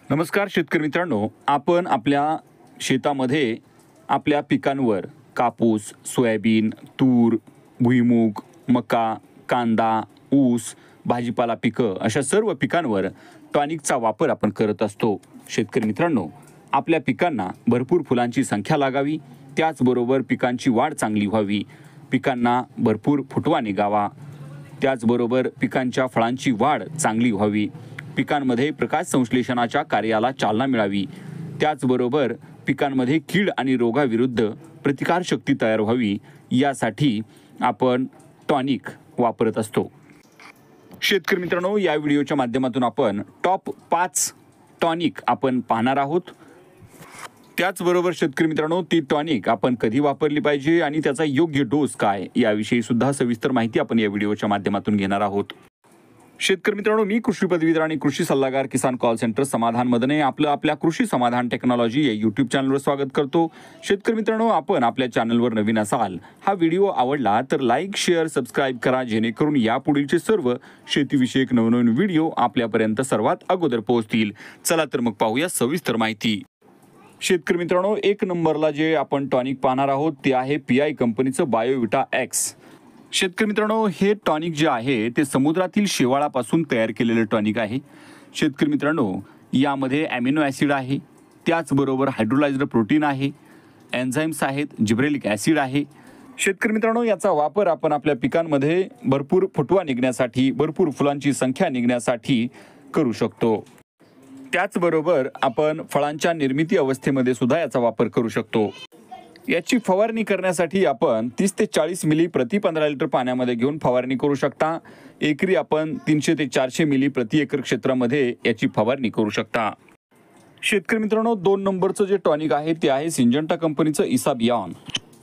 नमस्कार शेतकरी मित्रांनो, आपण आपल्या शेतामध्ये आपल्या पिकांवर कापूस, सोयाबीन, तूर, भुईमूग, मका, कांदा, ऊस, भाजीपाला पिकं अशा सर्व पिकांवर टॉनिकचा वापर आपण करत असतो. शेतकरी मित्रांनो, आपल्या पिकांना भरपूर फुलांची संख्या लागावी, त्याचबरोबर पिकांची वाढ चांगली व्हावी, पिकांना भरपूर फुटवा निघावा, त्याचबरोबर पिकांच्या फळांची वाढ चांगली व्हावी, पिकांमध्ये प्रकाश संश्लेषणाच्या कार्याला चालना मिळावी, त्याचबरोबर पिकांमध्ये कीड आणि रोगाविरुद्ध प्रतिकारशक्ती तयार व्हावी, यासाठी आपण टॉनिक वापरत असतो. शेतकरी मित्रांनो, या व्हिडिओच्या माध्यमातून आपण टॉप 5 टॉनिक आपण पाहणार आहोत. त्याचबरोबर शेतकरी मित्रांनो, ती टॉनिक आपण कधी वापरली पाहिजे आणि त्याचा योग्य डोस काय याविषयी सुद्धा सविस्तर माहिती आपण या व्हिडिओच्या माध्यमातून घेणार आहोत. शेतकरी मित्रांनो, मी कृषी पदवीधर आणि कृषी सल्लागार किसान कॉल सेंटर समाधान मदने आपल्या कृषी समाधान टेक्नॉलॉजी या यूट्यूब चॅनलवर स्वागत करतो. शेतकरी मित्रांनो, आपण आपल्या चॅनलवर नवीन असाल, हा व्हिडिओ आवडला तर लाईक, शेअर, सबस्क्राईब करा, जेणेकरून यापुढीलचे सर्व शेतीविषयक नवनवीन व्हिडिओ आपल्यापर्यंत सर्वात अगोदर पोहोचतील. चला तर मग पाहूया सविस्तर माहिती. शेतकरी मित्रांनो, 1 नंबरला जे आपण टॉनिक पाहणार आहोत ते आहे PI कंपनीचं बायोविटा एक्स. शेतकरी मित्रांनो, हे टॉनिक जे आहे ते समुद्रातील शेवाळापासून तयार केलेलं टॉनिक आहे. शेतकरी मित्रांनो, यामध्ये ॲमिनो ॲसिड आहे, त्याचबरोबर हायड्रोलाइज्ड प्रोटीन आहे, एन्झाईम्स आहेत, जिब्रेलिक ॲसिड आहे. शेतकरी मित्रांनो, याचा वापर आपण आपल्या पिकांमध्ये भरपूर फुटवा निघण्यासाठी, भरपूर फुलांची संख्या निघण्यासाठी करू शकतो. त्याचबरोबर आपण फळांच्या निर्मिती अवस्थेमध्ये सुद्धा याचा वापर करू शकतो. याची फवारणी करण्यासाठी आपण 30 ते 40 मिली प्रति 15 लिटर पाण्यामध्ये घेऊन फवारणी करू शकता. एकरी आपण 300 ते 400 मिली प्रति एकर क्षेत्रामध्ये याची फवारणी करू शकता. शेतकरी मित्रांनो, 2 नंबरचं जे टॉनिक आहे ते आहे सिंजंटा कंपनीचं इसाबियॉन.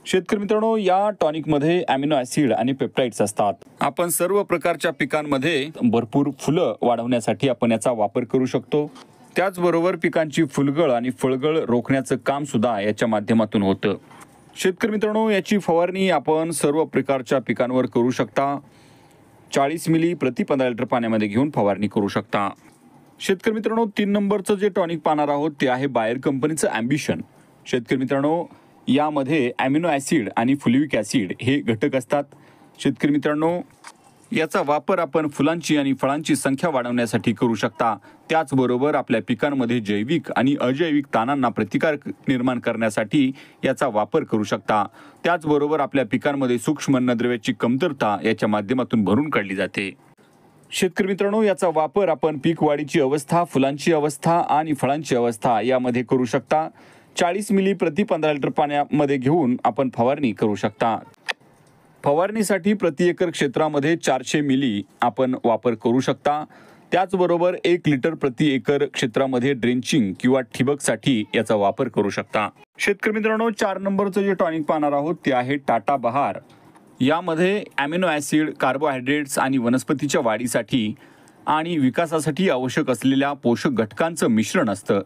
शेतकरी मित्रांनो, या टॉनिकमध्ये ॲमिनो ॲसिड आणि पेप्टाइड्स असतात. आपण सर्व प्रकारच्या पिकांमध्ये भरपूर फुलं वाढवण्यासाठी आपण याचा वापर करू शकतो. त्याचबरोबर पिकांची फुलगळ आणि फळगळ रोखण्याचं काम सुद्धा याच्या माध्यमातून होतं. शेतकरी मित्रांनो, याची फवारणी आपण सर्व प्रकारच्या पिकांवर करू शकता. 40 मिली प्रति 15 लिटर पाण्यामध्ये घेऊन फवारणी करू शकता. शेतकरी मित्रांनो, 3 नंबरचं जे टॉनिक पाहणार आहोत ते आहे बायर कंपनीचं ॲम्बिशन. शेतकरी मित्रांनो, यामध्ये ॲमिनो ॲसिड आणि फ्युलिक ॲसिड हे घटक असतात. शेतकरी मित्रांनो, याचा वापर आपण फुलांची आणि फळांची संख्या वाढवण्यासाठी करू शकता. त्याचबरोबर आपल्या पिकांमध्ये जैविक आणि अजैविक ताणांना प्रतिकार निर्माण करण्यासाठी याचा वापर करू शकता. त्याचबरोबर आपल्या पिकांमध्ये सूक्ष्म अन्नद्रव्याची कमतरता याच्या माध्यमातून भरून काढली जाते. शेतकरी मित्रांनो, याचा वापर आपण पीक वाढीची अवस्था, फुलांची अवस्था आणि फळांची अवस्था यामध्ये करू शकता. 40 मिली प्रति 15 लिटर पाण्यामध्ये घेऊन आपण फवारणी करू शकता. फवारणीसाठी प्रति एकर क्षेत्रामध्ये 400 मिली आपण वापर करू शकता. त्याचबरोबर 1 लिटर प्रति एकर क्षेत्रामध्ये ड्रेंचिंग किंवा ठिबकसाठी याचा वापर करू शकता. शेतकरी मित्रांनो, 4 नंबरचं जे टॉनिक पाहणार आहोत ते आहे टाटा बहार. यामध्ये ॲमिनो ॲसिड, कार्बोहायड्रेट्स आणि वनस्पतीच्या वाढीसाठी आणि विकासासाठी आवश्यक असलेल्या पोषक घटकांचं मिश्रण असतं.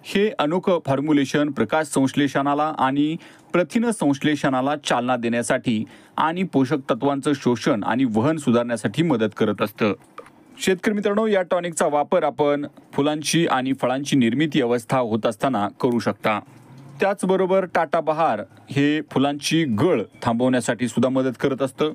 हे अनोखं फॉर्म्युलेशन प्रकाश संश्लेषणाला आणि प्रथिन संश्लेषणाला चालना देण्यासाठी आणि पोषक तत्वांचं शोषण आणि वहन सुधारण्यासाठी मदत करत असतं. शेतकरी मित्रांनो, या टॉनिकचा वापर आपण फुलांची आणि फळांची निर्मिती अवस्था होत असताना करू शकता. त्याचबरोबर टाटा बहार हे फुलांची गळ थांबवण्यासाठी सुद्धा मदत करत असतं.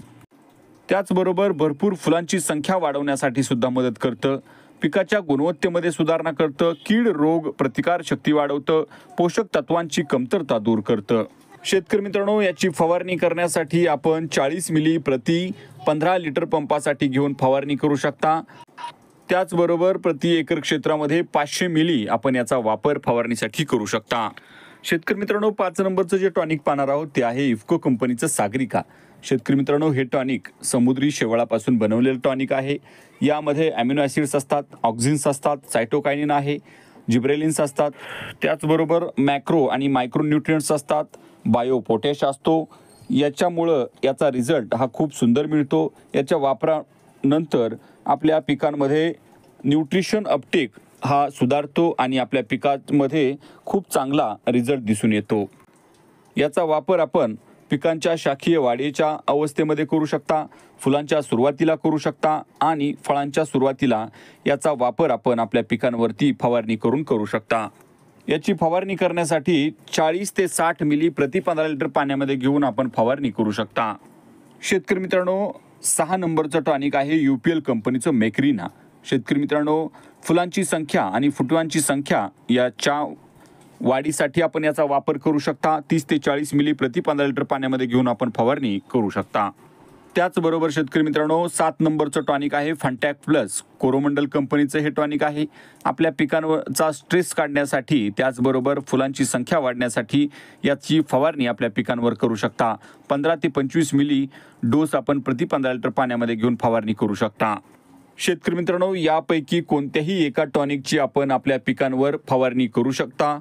त्याचबरोबर भरपूर फुलांची संख्या वाढवण्यासाठी सुद्धा मदत करतं. पिकाच्या गुणवत्तेमध्ये सुधारणा करतं, कीड रोग प्रतिकार शक्ती वाढवतं, पोषक तत्वांची कमतरता दूर करतं. शेतकरी मित्रांनो, याची फवारणी करण्यासाठी आपण 40 मिली प्रति 15 लिटर पंपासाठी घेऊन फवारणी करू शकता. त्याचबरोबर प्रति एकर क्षेत्रामध्ये 500 मिली आपण याचा वापर फवारणीसाठी करू शकता. शेतकरी मित्रांनो, 5 नंबरचं जे टॉनिक पाहणार आहोत ते आहे इफ्को कंपनीचं सागरिका. शेतकरी मित्रांनो, हे टॉनिक समुद्री शेवाळापासून बनवलेलं टॉनिक आहे. यामध्ये ॲमिनो ॲसिड्स असतात, ऑक्झिन्स असतात, सायटोकायनिन आहे, जिब्रेलिन्स असतात, त्याचबरोबर मॅक्रो आणि मायक्रो न्यूट्रिएंट्स असतात, बायो पोटॅश असतो. याच्यामुळं याचा रिझल्ट हा खूप सुंदर मिळतो. याच्या वापरानंतर आपल्या पिकांमध्ये न्यूट्रिशन अपटेक हा सुधारतो आणि आपल्या पिकांमध्ये खूप चांगला रिझल्ट दिसून येतो. याचा वापर आपण पिकांच्या शाखीय वाढीच्या अवस्थेमध्ये करू शकता, फुलांच्या सुरुवातीला करू शकता आणि फळांच्या सुरुवातीला याचा वापर आपण आपल्या पिकांवरती फवारणी करू शकता। याची फवारणी करण्यासाठी 40 ते 60 मिली प्रति 15 लिटर पाण्यामध्ये घेऊन आपण फवारणी करू शकता। शेतकरी मित्रांनो, 6 नंबरचं टॉनिक आहे UPL कंपनीचं मॅक्रिना। शेतकरी मित्रांनो, फुलांची संख्या आणि फुटव्यांची संख्या याच्या वाढीसाठी आपण याचा वापर करू शकता। 30 ते 40 मिली प्रति 15 लिटर पाण्यामध्ये घेऊन आपण फवारणी करू शकता। त्याचबरोबर शेतकरी मित्रांनो, 7 नंबरचं टॉनिक आहे फंटॅक प्लस। कोरोमंडल कंपनीचं हे टॉनिक आहे। आपल्या पिकांवरचा स्ट्रेस काढण्यासाठी, त्याचबरोबर फुलांची संख्या वाढण्यासाठी याची फवारणी आपल्या पिकांवर करू शकता। 15 ते 25 मिली डोस आपण प्रति 15 लिटर पाण्यामध्ये घेऊन फवारणी करू शकता। शेतकरी मित्रांनो, यापैकी कोणत्याही एका टॉनिकची आपण आपल्या पिकांवर फवारणी करू शकता।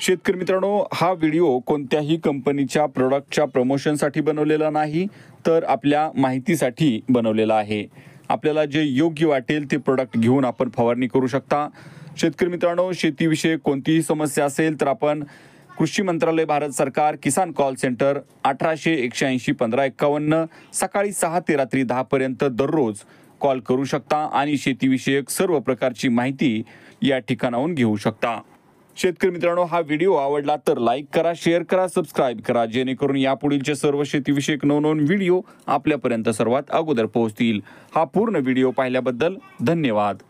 शेतकरी मित्रांनो, हा व्हिडिओ कोणत्याही कंपनीच्या प्रोडक्टच्या प्रमोशनसाठी बनवलेला नाही, तर आपल्या माहितीसाठी बनवलेला आहे। आपल्याला जे योग्य वाटेल ते प्रोडक्ट घेऊन आपण फवारणी करू शकता। शेतकरी मित्रांनो, शेतीविषयी कोणतीही समस्या असेल तर आपण कृषी मंत्रालय, भारत सरकार, किसान कॉल सेंटर 1800 180 1551 सकाळी 6 ते रात्री 10 पर्यंत दररोज कॉल करू शकता आणि शेतीविषयक सर्व प्रकारची माहिती या ठिकाणाहून घेऊ शकता। शेतकरी मित्रांनो, हा व्हिडिओ आवडला तर लाईक करा, शेअर करा, सबस्क्राईब करा, जेणेकरून यापुढीलचे सर्व शेतीविषयक नवनवीन व्हिडिओ आपल्यापर्यंत सर्वात अगोदर पोहोचतील। हा पूर्ण व्हिडिओ पाहिल्याबद्दल धन्यवाद।